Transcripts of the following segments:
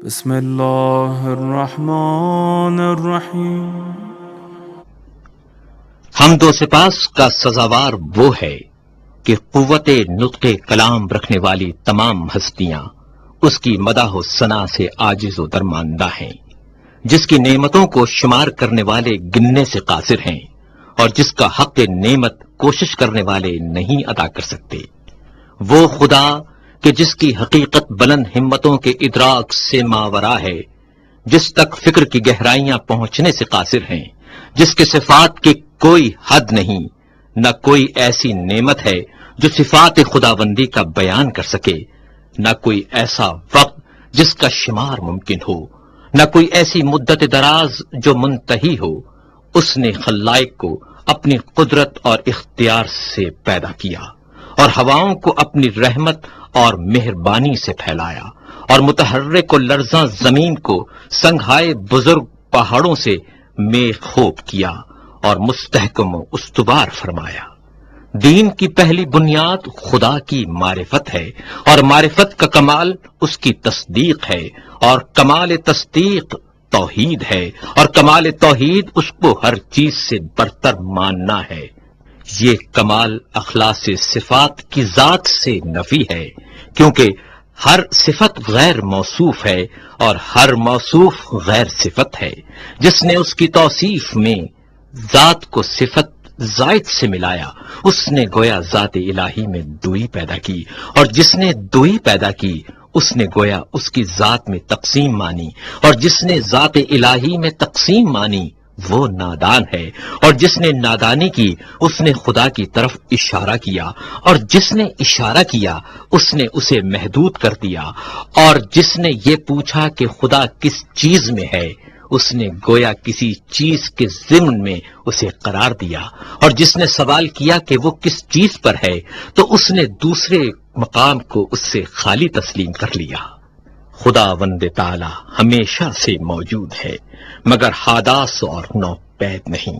بسم اللہ الرحمن الرحیم۔ حمد و سپاس کا سزاوار وہ ہے کہ قوت نطق کلام رکھنے والی تمام ہستیاں اس کی مداح و ثنا سے عاجز و درماندہ ہیں، جس کی نعمتوں کو شمار کرنے والے گننے سے قاصر ہیں اور جس کا حق نعمت کوشش کرنے والے نہیں ادا کر سکتے۔ وہ خدا کہ جس کی حقیقت بلند ہمتوں کے ادراک سے ماورا ہے، جس تک فکر کی گہرائیاں پہنچنے سے قاصر ہیں، جس کے صفات کی کوئی حد نہیں، نہ کوئی ایسی نعمت ہے جو صفات خداوندی کا بیان کر سکے، نہ کوئی ایسا وقت جس کا شمار ممکن ہو، نہ کوئی ایسی مدت دراز جو منتہی ہو۔ اس نے خلائق کو اپنی قدرت اور اختیار سے پیدا کیا اور ہواؤں کو اپنی رحمت اور مہربانی سے پھیلایا، اور متحرک و لرزاں زمین کو سنگھائے بزرگ پہاڑوں سے میخ خوب کیا اور مستحکم و استوار فرمایا۔ دین کی پہلی بنیاد خدا کی معرفت ہے، اور معرفت کا کمال اس کی تصدیق ہے، اور کمال تصدیق توحید ہے، اور کمال توحید اس کو ہر چیز سے برتر ماننا ہے۔ یہ کمال اخلاص صفات کی ذات سے نفی ہے، کیونکہ ہر صفت غیر موصوف ہے اور ہر موصوف غیر صفت ہے۔ جس نے اس کی توصیف میں ذات کو صفت زائد سے ملایا، اس نے گویا ذات الہی میں دوئی پیدا کی، اور جس نے دوئی پیدا کی اس نے گویا اس کی ذات میں تقسیم مانی، اور جس نے ذات الہی میں تقسیم مانی وہ نادان ہے، اور جس نے نادانی کی اس نے خدا کی طرف اشارہ کیا، اور جس نے اشارہ کیا اس نے اسے محدود کر دیا، اور جس نے یہ پوچھا کہ خدا کس چیز میں ہے اس نے گویا کسی چیز کے ضمن میں اسے قرار دیا، اور جس نے سوال کیا کہ وہ کس چیز پر ہے تو اس نے دوسرے مقام کو اس سے خالی تسلیم کر لیا۔ خداوند تعالی ہمیشہ سے موجود ہے مگر حادث اور نوپید نہیں۔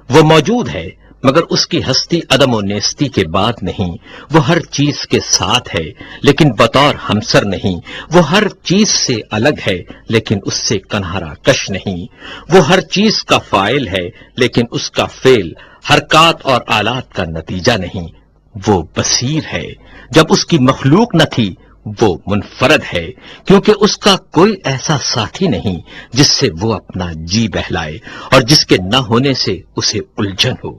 وہ موجود ہے مگر اس کی ہستی عدم و نیستی کے بعد نہیں۔ وہ ہر چیز کے ساتھ ہے لیکن بطور ہمسر نہیں۔ وہ ہر چیز سے الگ ہے لیکن اس سے کنارہ کش نہیں۔ وہ ہر چیز کا فاعل ہے لیکن اس کا فعل حرکات اور آلات کا نتیجہ نہیں۔ وہ بصیر ہے جب اس کی مخلوق نہ تھی۔ وہ منفرد ہے کیونکہ اس کا کوئی ایسا ساتھی نہیں جس سے وہ اپنا جی بہلائے اور جس کے نہ ہونے سے اسے الجھن ہو۔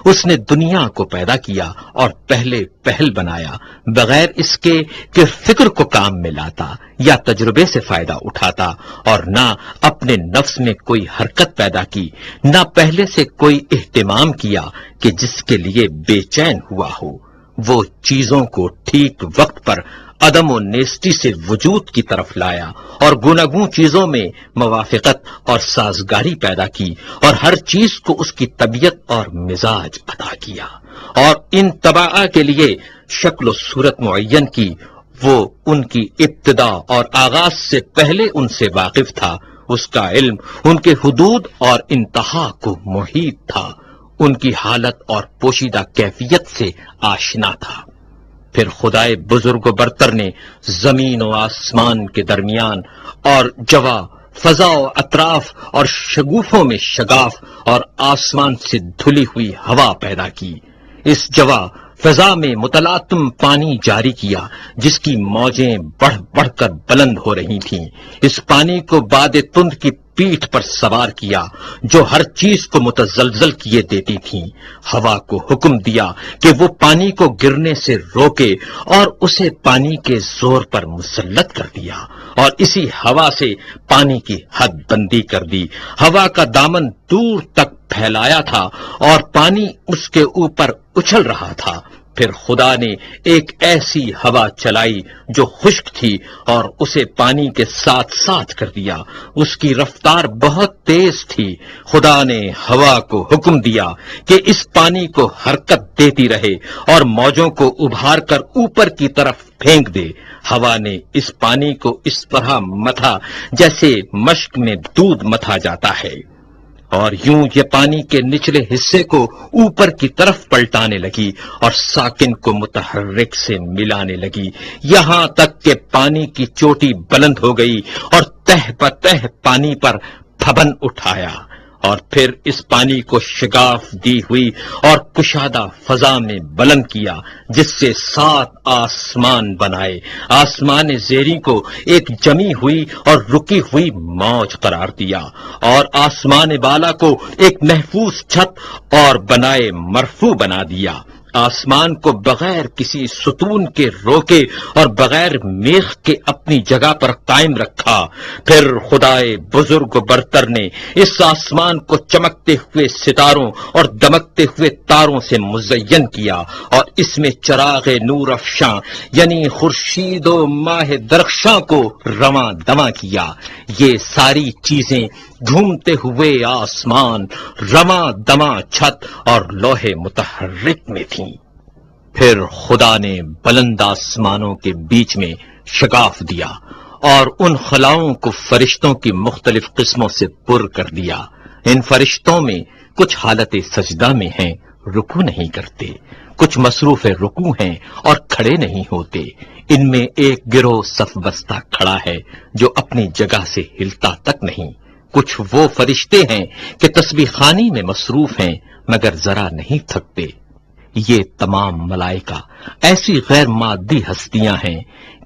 اس نے دنیا کو پیدا کیا اور پہلے پہل بنایا، بغیر اس کے کہ فکر کو کام میں لاتا یا تجربے سے فائدہ اٹھاتا، اور نہ اپنے نفس میں کوئی حرکت پیدا کی، نہ پہلے سے کوئی اہتمام کیا کہ جس کے لیے بے چین ہوا ہو۔ وہ چیزوں کو ٹھیک وقت پر عدم و نیستی سے وجود کی طرف لایا اور گوناگوں چیزوں میں موافقت اور سازگاری پیدا کی، اور ہر چیز کو اس کی طبیعت اور مزاج عطا کیا، اور ان طباع کے لیے شکل و صورت معین کی۔ وہ ان کی ابتدا اور آغاز سے پہلے ان سے واقف تھا۔ اس کا علم ان کے حدود اور انتہا کو محیط تھا، ان کی حالت اور پوشیدہ کیفیت سے آشنا تھا۔ پھر خدائے بزرگ و برتر نے زمین و آسمان کے درمیان اور جوا، فضا و اطراف اور شگوفوں میں شگاف اور آسمان سے دھلی ہوئی ہوا پیدا کی۔ اس جوا فضا میں متلاطم پانی جاری کیا جس کی موجیں بڑھ بڑھ کر بلند ہو رہی تھیں۔ اس پانی کو باد تند کی پیٹھ پر سوار کیا جو ہر چیز کو متزلزل کیے دیتی تھیں۔ ہوا کو حکم دیا کہ وہ پانی کو گرنے سے روکے اور اسے پانی کے زور پر مسلط کر دیا، اور اسی ہوا سے پانی کی حد بندی کر دی۔ ہوا کا دامن دور تک پھیلایا تھا اور پانی اس کے اوپر اچھل رہا تھا۔ پھر خدا نے ایک ایسی ہوا چلائی جو خشک تھی اور اسے پانی کے ساتھ ساتھ کر دیا۔ اس کی رفتار بہت تیز تھی۔ خدا نے ہوا کو حکم دیا کہ اس پانی کو حرکت دیتی رہے اور موجوں کو ابھار کر اوپر کی طرف پھینک دے۔ ہوا نے اس پانی کو اس طرح متھا جیسے مشک میں دودھ متھا جاتا ہے، اور یوں یہ پانی کے نچلے حصے کو اوپر کی طرف پلٹانے لگی اور ساکن کو متحرک سے ملانے لگی، یہاں تک کہ پانی کی چوٹی بلند ہو گئی اور تہ بتہ پانی پر پھبن اٹھایا اور پھر اس پانی کو شگاف دی ہوئی اور کشادہ فضا میں بلند کیا، جس سے 7 آسمان بنائے، آسمان زیریں کو ایک جمی ہوئی اور رکی ہوئی موج قرار دیا، اور آسمان بالا کو ایک محفوظ چھت اور بنائے مرفوع بنا دیا، آسمان کو بغیر کسی ستون کے روکے اور بغیر میخ کے اپنی جگہ پر قائم رکھا۔ پھر خدائے بزرگ و برتر نے اس آسمان کو چمکتے ہوئے ستاروں اور دمکتے ہوئے تاروں سے مزین کیا، اور اس میں چراغ نور افشاں یعنی خورشید و ماہ درخشاں کو رواں دواں کیا۔ یہ ساری چیزیں گھومتے ہوئے آسمان، رواں دواں چھت اور لوح متحرک میں تھیں۔ پھر خدا نے بلند آسمانوں کے بیچ میں شگاف دیا اور ان خلاؤں کو فرشتوں کی مختلف قسموں سے پر کر دیا۔ ان فرشتوں میں کچھ حالت سجدہ میں ہیں، رکوع نہیں کرتے، کچھ مصروف رکوع ہیں اور کھڑے نہیں ہوتے۔ ان میں ایک گروہ صف بستہ کھڑا ہے جو اپنی جگہ سے ہلتا تک نہیں۔ کچھ وہ فرشتے ہیں کہ تسبیح خوانی میں مصروف ہیں مگر ذرا نہیں تھکتے۔ یہ تمام ملائکہ ایسی غیر مادی ہستیاں ہیں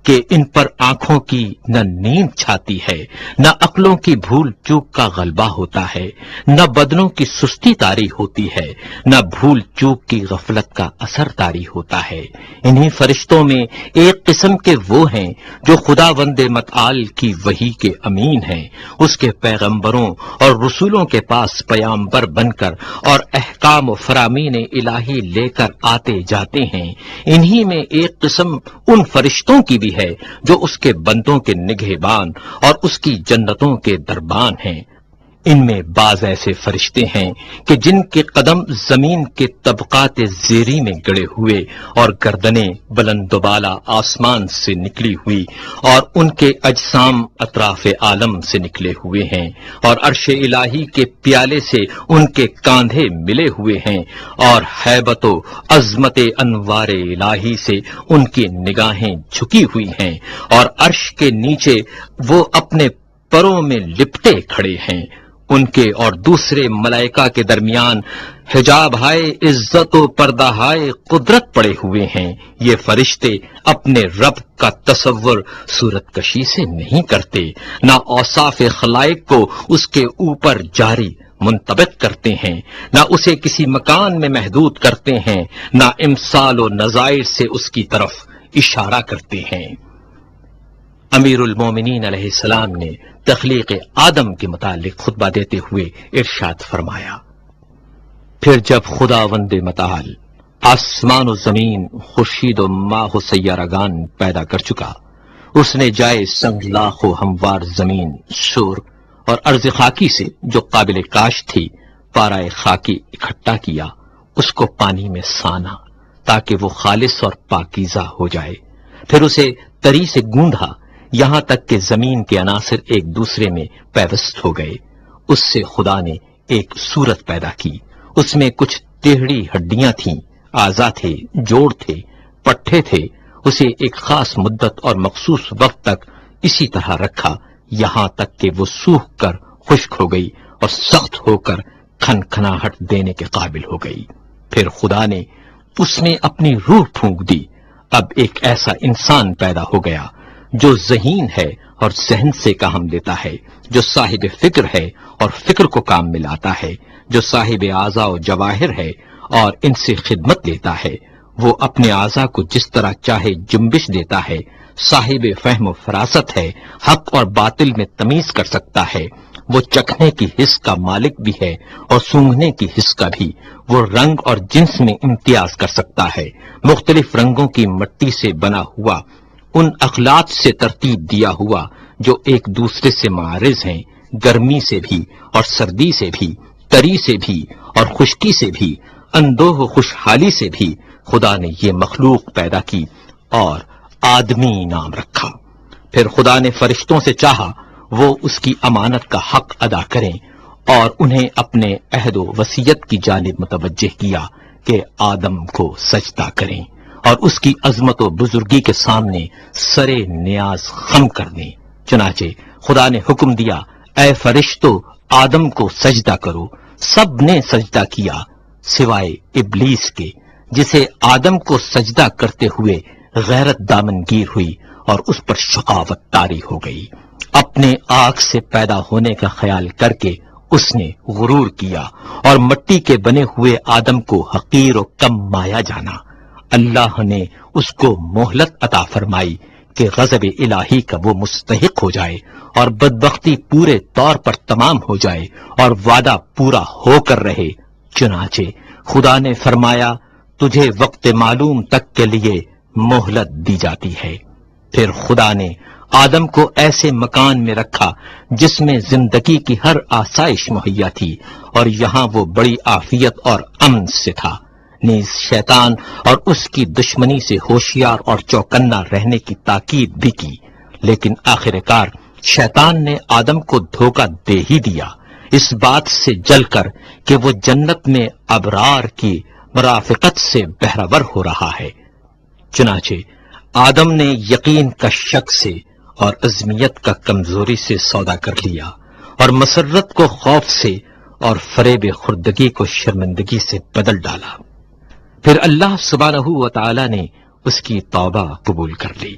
کہ ان پر آنکھوں کی نہ نیند چھاتی ہے، نہ عقلوں کی بھول چوک کا غلبہ ہوتا ہے، نہ بدنوں کی سستی طاری ہوتی ہے، نہ بھول چوک کی غفلت کا اثر طاری ہوتا ہے۔ انہی فرشتوں میں ایک قسم کے وہ ہیں جو خداوند متعال کی وحی کے امین ہیں، اس کے پیغمبروں اور رسولوں کے پاس پیامبر بن کر اور احکام و فرامین الہی لے کر آتے جاتے ہیں۔ انہی میں ایک قسم ان فرشتوں کی بھی ہے جو اس کے بندوں کے نگہبان اور اس کی جنتوں کے دربان ہیں۔ ان میں بعض ایسے فرشتے ہیں کہ جن کے قدم زمین کے طبقات زیریں میں گڑے ہوئے اور گردنیں بلند و بالا آسمان سے نکلی ہوئی اور ان کے اجسام اطراف عالم سے نکلے ہوئے ہیں، اور عرش الہی کے پیالے سے ان کے کاندھے ملے ہوئے ہیں، اور ہیبت و عظمت انوار الہی سے ان کی نگاہیں جھکی ہوئی ہیں، اور عرش کے نیچے وہ اپنے پروں میں لپٹے کھڑے ہیں۔ ان کے اور دوسرے ملائکہ کے درمیان حجاب ہائے عزت و پردہ ہائے قدرت پڑے ہوئے ہیں۔ یہ فرشتے اپنے رب کا تصور صورت کشی سے نہیں کرتے، نہ اوصاف خلائق کو اس کے اوپر جاری منطبق کرتے ہیں، نہ اسے کسی مکان میں محدود کرتے ہیں، نہ امثال و نظائر سے اس کی طرف اشارہ کرتے ہیں۔ امیر المومنین علیہ السلام نے تخلیق آدم کے متعلق خطبہ دیتے ہوئے ارشاد فرمایا، پھر جب خداوند متعال آسمان و زمین، خورشید و ماہ و سیارگان پیدا کر چکا، اس نے جائے سنگ لاخ و ہموار زمین، شور اور ارض خاکی سے جو قابل کاشت تھی پارائے خاکی اکٹھا کیا، اس کو پانی میں سانا تاکہ وہ خالص اور پاکیزہ ہو جائے، پھر اسے تری سے گوندھا یہاں تک کہ زمین کے عناصر ایک دوسرے میں پیوست ہو گئے۔ اس سے خدا نے ایک صورت پیدا کی، اس میں کچھ ٹیڑھی ہڈیاں تھیں، اعضا تھے، جوڑ تھے، پٹھے تھے۔ اسے ایک خاص مدت اور مخصوص وقت تک اسی طرح رکھا، یہاں تک کہ وہ سوکھ کر خشک ہو گئی اور سخت ہو کر کھنکھناہٹ دینے کے قابل ہو گئی۔ پھر خدا نے اس میں اپنی روح پھونک دی، اب ایک ایسا انسان پیدا ہو گیا جو ذہین ہے اور ذہن سے کام لیتا ہے، جو صاحب فکر ہے اور فکر کو کام میں لاتا ہے، جو صاحب اعضاء و جواہر ہے اور ان سے خدمت لیتا ہے۔ وہ اپنے اعضاء کو جس طرح چاہے جنبش دیتا ہے، صاحب فہم و فراست ہے، حق اور باطل میں تمیز کر سکتا ہے۔ وہ چکھنے کی حس کا مالک بھی ہے اور سونگھنے کی حس کا بھی۔ وہ رنگ اور جنس میں امتیاز کر سکتا ہے، مختلف رنگوں کی مٹی سے بنا ہوا، ان اخلاق سے ترتیب دیا ہوا جو ایک دوسرے سے معارض ہیں، گرمی سے بھی اور سردی سے بھی، تری سے بھی اور خشکی سے بھی، اندوہ و خوشحالی سے بھی خدا نے یہ مخلوق پیدا کی اور آدمی نام رکھا۔ پھر خدا نے فرشتوں سے چاہا وہ اس کی امانت کا حق ادا کریں اور انہیں اپنے عہد و وصیت کی جانب متوجہ کیا کہ آدم کو سجدہ کریں اور اس کی عظمت و بزرگی کے سامنے سرے نیاز خم کر دیں۔ چنانچہ خدا نے حکم دیا، اے فرشتو آدم کو سجدہ کرو۔ سب نے سجدہ کیا سوائے ابلیس کے، جسے آدم کو سجدہ کرتے ہوئے غیرت دامنگیر ہوئی اور اس پر شقاوت طاری ہو گئی۔ اپنے آگ سے پیدا ہونے کا خیال کر کے اس نے غرور کیا اور مٹی کے بنے ہوئے آدم کو حقیر و کم مایا جانا۔ اللہ نے اس کو مہلت عطا فرمائی کہ غضب الہی کا وہ مستحق ہو جائے اور بدبختی پورے طور پر تمام ہو جائے اور وعدہ پورا ہو کر رہے۔ چنانچہ خدا نے فرمایا، تجھے وقت معلوم تک کے لیے مہلت دی جاتی ہے۔ پھر خدا نے آدم کو ایسے مکان میں رکھا جس میں زندگی کی ہر آسائش مہیا تھی، اور یہاں وہ بڑی عافیت اور امن سے تھا۔ نیز شیطان اور اس کی دشمنی سے ہوشیار اور چوکنا رہنے کی تاکید بھی کی، لیکن آخر کار شیطان نے آدم کو دھوکہ دے ہی دیا، اس بات سے جل کر کہ وہ جنت میں ابرار کی مرافقت سے بہرور ہو رہا ہے۔ چنانچہ آدم نے یقین کا شک سے اور عزمیت کا کمزوری سے سودا کر لیا، اور مسرت کو خوف سے اور فریب خردگی کو شرمندگی سے بدل ڈالا۔ پھر اللہ سبحانہ و تعالی نے اس کی توبہ قبول کر لی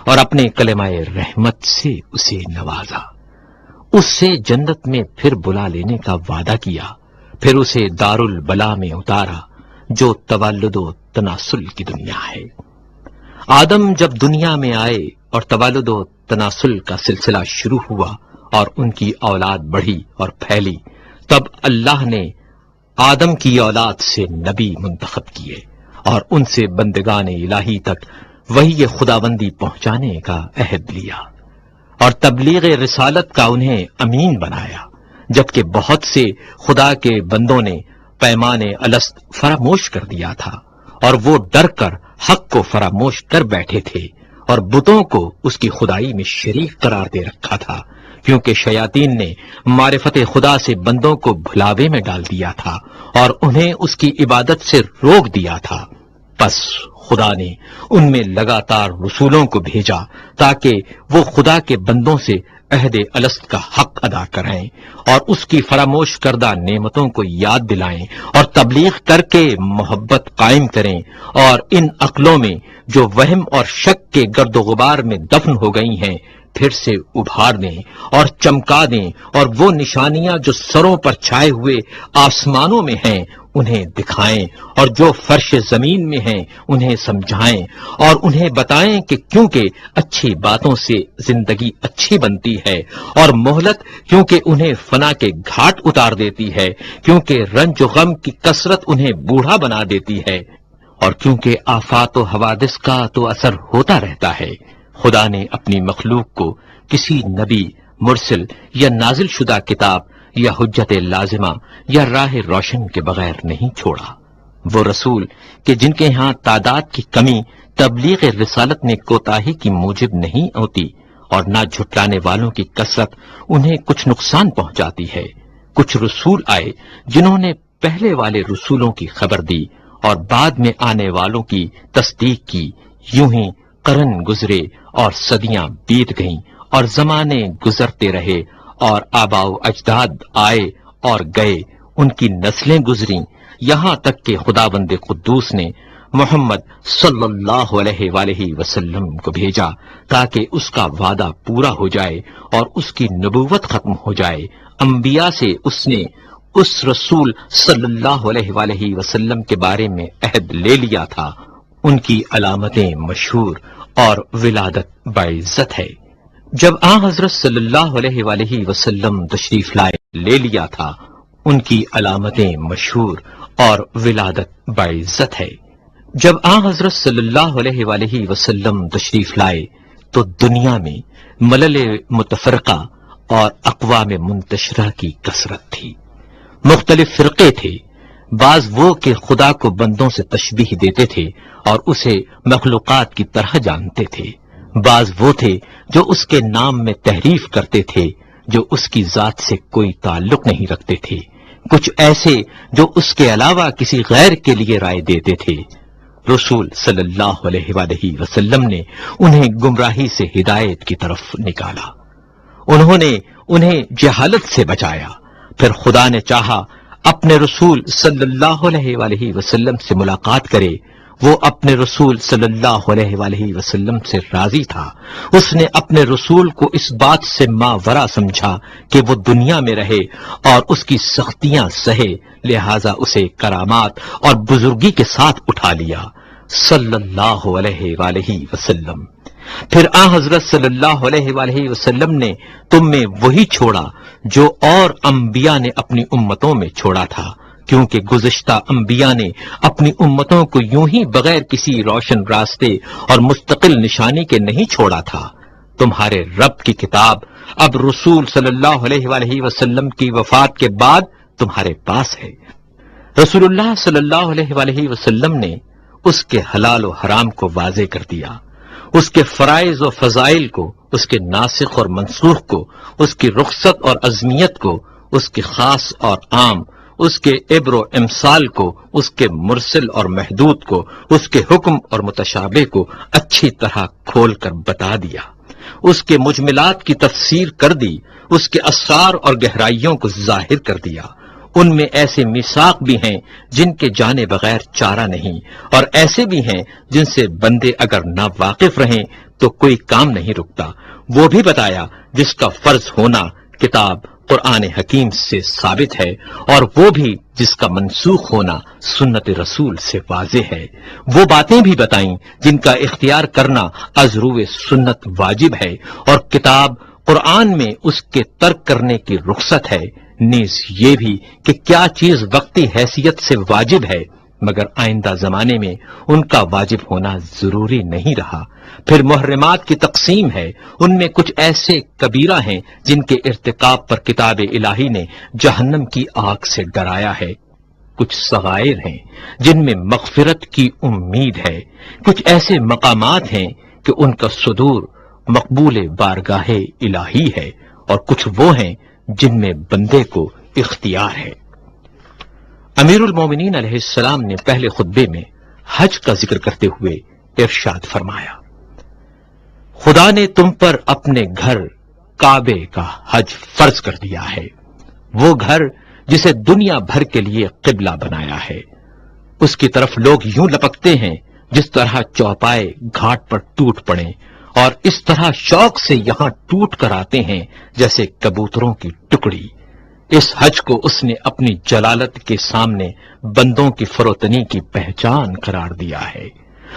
اور اپنے کلمہ رحمت سے اسے نوازا، اس سے جنت میں پھر بلا لینے کا وعدہ کیا، پھر اسے دار البلا میں اتارا جو تولد و تناسل کی دنیا ہے۔ آدم جب دنیا میں آئے اور تولد و تناسل کا سلسلہ شروع ہوا اور ان کی اولاد بڑھی اور پھیلی، تب اللہ نے آدم کی اولاد سے نبی منتخب کیے اور ان سے بندگان الہی تک وحی خداوندی پہنچانے کا عہد لیا اور تبلیغ رسالت کا انہیں امین بنایا، جبکہ بہت سے خدا کے بندوں نے پیمان الست فراموش کر دیا تھا اور وہ ڈر کر حق کو فراموش کر بیٹھے تھے اور بتوں کو اس کی خدائی میں شریک قرار دے رکھا تھا، کیونکہ شیاطین نے معرفت خدا سے بندوں کو بھلاوے میں ڈال دیا تھا اور انہیں اس کی عبادت سے روک دیا تھا۔ پس خدا نے ان میں لگاتار رسولوں کو بھیجا تاکہ وہ خدا کے بندوں سے عہد الست کا حق ادا کریں اور اس کی فراموش کردہ نعمتوں کو یاد دلائیں اور تبلیغ کر کے محبت قائم کریں، اور ان عقلوں میں جو وہم اور شک کے گرد و غبار میں دفن ہو گئی ہیں پھر سے ابھار دیں اور چمکا دیں، اور وہ نشانیاں جو سروں پر چھائے ہوئے آسمانوں میں ہیں انہیں دکھائیں، اور جو فرش زمین میں ہیں انہیں سمجھائیں اور انہیں بتائیں کہ کیونکہ اچھی باتوں سے زندگی اچھی بنتی ہے، اور مہلت کیونکہ انہیں فنا کے گھاٹ اتار دیتی ہے، کیونکہ رنج و غم کی کثرت انہیں بوڑھا بنا دیتی ہے، اور کیونکہ آفات و حوادث کا تو اثر ہوتا رہتا ہے۔ خدا نے اپنی مخلوق کو کسی نبی، مرسل یا نازل شدہ کتاب یا حجت لازمہ یا راہ روشن کے بغیر نہیں چھوڑا۔ وہ رسول کہ جن کے ہاں تعداد کی کمی تبلیغ رسالت میں کوتاہی کی موجب نہیں ہوتی، اور نہ جھٹلانے والوں کی کثرت انہیں کچھ نقصان پہنچاتی ہے۔ کچھ رسول آئے جنہوں نے پہلے والے رسولوں کی خبر دی اور بعد میں آنے والوں کی تصدیق کی، یوں ہی قرن گزرے اور صدیاں بیت گئیں اور زمانے گزرتے رہے اور آباء و اجداد آئے اور گئے، ان کی نسلیں گزریں، یہاں تک کہ خداوند قدوس نے محمد صلی اللہ علیہ وآلہ وسلم کو بھیجا تاکہ اس کا وعدہ پورا ہو جائے اور اس کی نبوت ختم ہو جائے۔ انبیاء سے اس نے اس رسول صلی اللہ علیہ وآلہ وسلم کے بارے میں عہد لے لیا تھا، ان کی علامتیں مشہور اور ولادت باعزت ہے۔ جب آن حضرت صلی اللہ علیہ وآلہ وسلم تشریف لائے لے لیا تھا، ان کی علامتیں مشہور اور ولادت باعزت ہے۔ جب آن حضرت صلی اللہ علیہ وآلہ وسلم تشریف لائے تو دنیا میں ملل متفرقہ اور اقوام منتشرہ کی کثرت تھی۔ مختلف فرقے تھے، بعض وہ کہ خدا کو بندوں سے تشبیہ دیتے تھے اور اسے مخلوقات کی طرح جانتے تھے، بعض وہ تھے جو اس کے نام میں تحریف کرتے تھے جو اس کی ذات سے کوئی تعلق نہیں رکھتے تھے، کچھ ایسے جو اس کے علاوہ کسی غیر کے لیے رائے دیتے تھے۔ رسول صلی اللہ علیہ وآلہ وسلم نے انہیں گمراہی سے ہدایت کی طرف نکالا، انہوں نے انہیں جہالت سے بچایا۔ پھر خدا نے چاہا اپنے رسول صلی اللہ علیہ وآلہ وسلم سے ملاقات کرے۔ وہ اپنے رسول صلی اللہ علیہ وآلہ وسلم سے راضی تھا۔ اس نے اپنے رسول کو اس بات سے ماورا سمجھا کہ وہ دنیا میں رہے اور اس کی سختیاں سہے، لہذا اسے کرامات اور بزرگی کے ساتھ اٹھا لیا صلی اللہ علیہ وآلہ وسلم۔ پھر حضرت صلی اللہ علیہ وآلہ وسلم نے تم میں وہی چھوڑا جو اور انبیاء نے اپنی امتوں میں چھوڑا تھا، کیونکہ گزشتہ انبیاء نے اپنی امتوں کو یوں ہی بغیر کسی روشن راستے اور مستقل نشانی کے نہیں چھوڑا تھا۔ تمہارے رب کی کتاب اب رسول صلی اللہ علیہ وآلہ وسلم کی وفات کے بعد تمہارے پاس ہے۔ رسول اللہ صلی اللہ علیہ وآلہ وسلم نے اس کے حلال و حرام کو واضح کر دیا، اس کے فرائض و فضائل کو، اس کے ناسخ اور منسوخ کو، اس کی رخصت اور عظمیت کو، اس کے خاص اور عام، اس کے عبر و امثال کو، اس کے مرسل اور محدود کو، اس کے حکم اور متشابہ کو اچھی طرح کھول کر بتا دیا، اس کے مجملات کی تفسیر کر دی، اس کے اسرار اور گہرائیوں کو ظاہر کر دیا۔ ان میں ایسے میثاق بھی ہیں جن کے جانے بغیر چارہ نہیں، اور ایسے بھی ہیں جن سے بندے اگر نہ واقف رہیں تو کوئی کام نہیں رکتا۔ وہ بھی بتایا جس کا فرض ہونا کتاب قرآن حکیم سے ثابت ہے، اور وہ بھی جس کا منسوخ ہونا سنت رسول سے واضح ہے۔ وہ باتیں بھی بتائیں جن کا اختیار کرنا از روئے سنت واجب ہے، اور کتاب قرآن میں اس کے ترک کرنے کی رخصت ہے، نیز یہ بھی کہ کیا چیز وقتی حیثیت سے واجب ہے مگر آئندہ زمانے میں ان کا واجب ہونا ضروری نہیں رہا۔ پھر محرمات کی تقسیم ہے، ان میں کچھ ایسے کبیرہ ہیں جن کے ارتکاب پر کتاب الہی نے جہنم کی آگ سے ڈرایا ہے، کچھ صغائر ہیں جن میں مغفرت کی امید ہے، کچھ ایسے مقامات ہیں کہ ان کا صدور مقبول بارگاہ الہی ہے، اور کچھ وہ ہیں جن میں بندے کو اختیار ہے۔ امیر المومنین علیہ السلام نے پہلے خطبے میں حج کا ذکر کرتے ہوئے ارشاد فرمایا، خدا نے تم پر اپنے گھر کعبے کا حج فرض کر دیا ہے، وہ گھر جسے دنیا بھر کے لیے قبلہ بنایا ہے۔ اس کی طرف لوگ یوں لپکتے ہیں جس طرح چوپائے گھاٹ پر ٹوٹ پڑیں، اور اس طرح شوق سے یہاں ٹوٹ کر آتے ہیں جیسے کبوتروں کی ٹکڑی۔ اس حج کو اس نے اپنی جلالت کے سامنے بندوں کی فروتنی کی پہچان قرار دیا ہے۔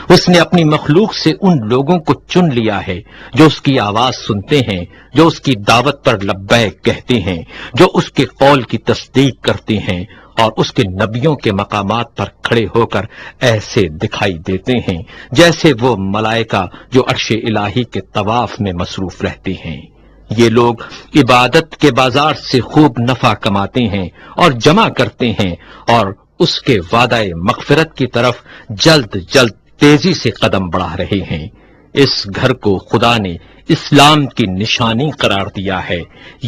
اس نے اپنی مخلوق سے ان لوگوں کو چن لیا ہے جو اس کی آواز سنتے ہیں، جو اس کی دعوت پر لبیک کہتے ہیں، جو اس کے قول کی تصدیق کرتے ہیں، اور اس کے نبیوں کے مقامات پر کھڑے ہو کر ایسے دکھائی دیتے ہیں جیسے وہ ملائکہ جو عرش الہی کے طواف میں مصروف رہتے ہیں۔ یہ لوگ عبادت کے بازار سے خوب نفع کماتے ہیں اور جمع کرتے ہیں، اور اس کے وعدہ مغفرت کی طرف جلد جلد تیزی سے قدم بڑھا رہے ہیں۔ اس گھر کو خدا نے اسلام کی نشانی قرار دیا ہے،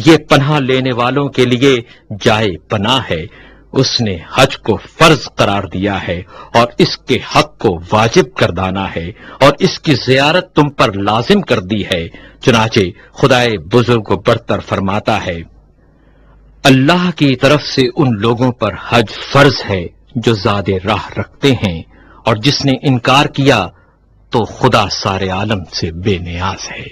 یہ پناہ لینے والوں کے لیے جائے پناہ ہے۔ اس نے حج کو فرض قرار دیا ہے اور اس کے حق کو واجب کردانا ہے، اور اس کی زیارت تم پر لازم کر دی ہے۔ چنانچہ خدائے بزرگ و برتر فرماتا ہے، اللہ کی طرف سے ان لوگوں پر حج فرض ہے جو زاد راہ رکھتے ہیں، اور جس نے انکار کیا تو خدا سارے عالم سے بے نیاز ہے۔